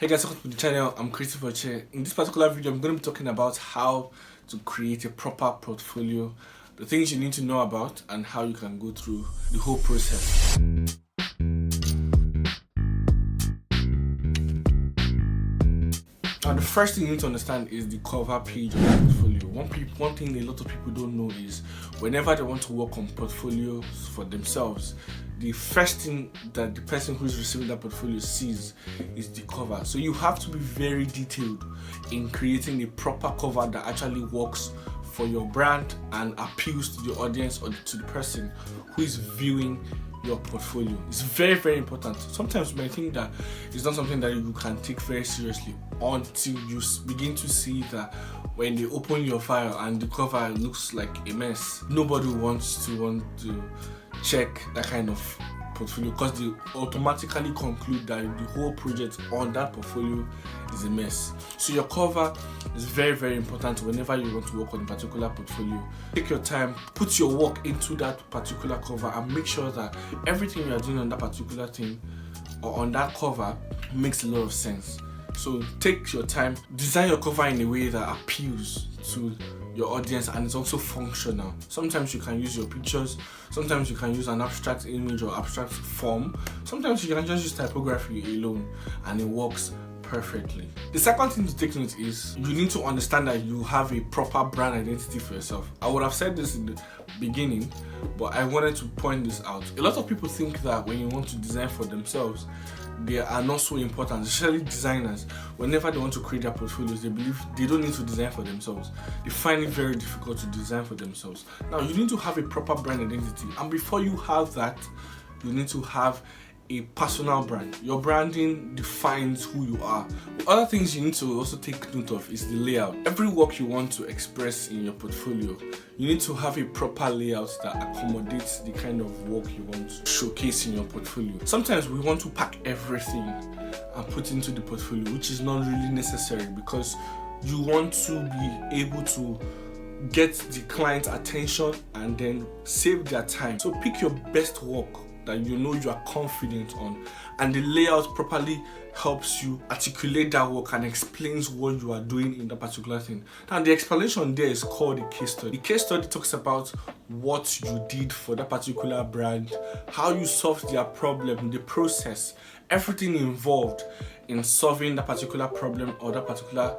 Hey guys, welcome to the channel. I'm Christopher Che. In this particular video, I'm going to be talking about how to create a proper portfolio, the things you need to know about, and how you can go through the whole process. Now, the first thing you need to understand is the cover page of the portfolio. One thing a lot of people don't know is whenever they want to work on portfolios for themselves, the first thing that the person who is receiving that portfolio sees is the cover. So you have to be very detailed in creating a proper cover that actually works for your brand and appeals to the audience or to the person who is viewing your portfolio. It's very, very important. Sometimes you might think that it's not something that you can take very seriously until you begin to see that when they open your file and the cover looks like a mess. Nobody wants to check that kind of portfolio because they automatically conclude that the whole project on that portfolio is a mess. So your cover is very, very important whenever you want to work on a particular portfolio. Take your time, put your work into that particular cover, and make sure that everything you are doing on that particular thing or on that cover makes a lot of sense. So take your time, design your cover in a way that appeals to your audience and it's also functional. Sometimes you can use your pictures, sometimes you can use an abstract image or abstract form, sometimes you can just use typography alone and it works perfectly. The second thing to take note is you need to understand that you have a proper brand identity for yourself. I would have said this in the beginning, but I wanted to point this out. A lot of people think that when you want to design for themselves, they are not so important, especially designers. Whenever they want to create their portfolios, they believe they don't need to design for themselves. They find it very difficult to design for themselves. Now, you need to have a proper brand identity, and before you have that, you need to have a personal brand. Your branding defines who you are. Other things you need to also take note of is the layout. Every work you want to express in your portfolio, you need to have a proper layout that accommodates the kind of work you want to showcase in your portfolio. Sometimes we want to pack everything and put into the portfolio, which is not really necessary because you want to be able to get the client's attention and then save their time. So pick your best work that you know you are confident on, and the layout properly helps you articulate that work and explains what you are doing in that particular thing. Now, the explanation there is called a case study. The case study talks about what you did for that particular brand, how you solved their problem, the process, everything involved in solving that particular problem or that particular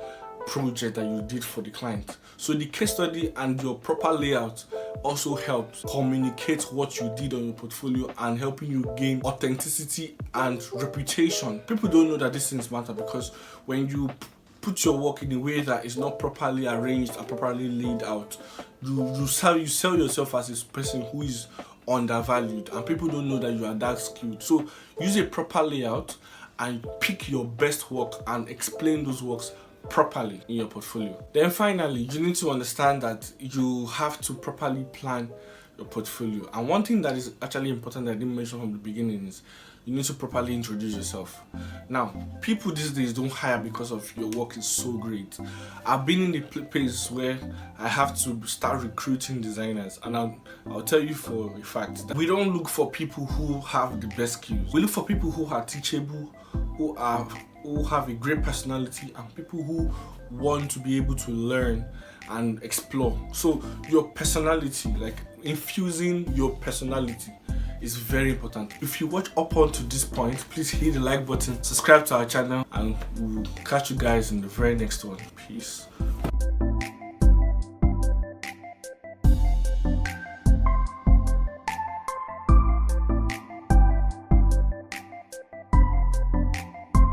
project that you did for the client. So the case study and your proper layout also helps communicate what you did on your portfolio and helping you gain authenticity and reputation. People don't know that these things matter because when you put your work in a way that is not properly arranged and properly laid out, you sell yourself as a person who is undervalued and people don't know that you are that skilled. So use a proper layout and pick your best work and explain those works properly in your portfolio. Then finally, you need to understand that you have to properly plan your portfolio. And one thing that is actually important that I didn't mention from the beginning is you need to properly introduce yourself. Now, people these days don't hire because of your work is so great. I've been in the place where I have to start recruiting designers, and I'll tell you for a fact that we don't look for people who have the best skills. We look for people who are teachable, who have a great personality, and people who want to be able to learn and explore. So your personality, like infusing your personality, is very important. If you watch up until this point, please hit the like button, subscribe to our channel, and we'll catch you guys in the very next one. Peace.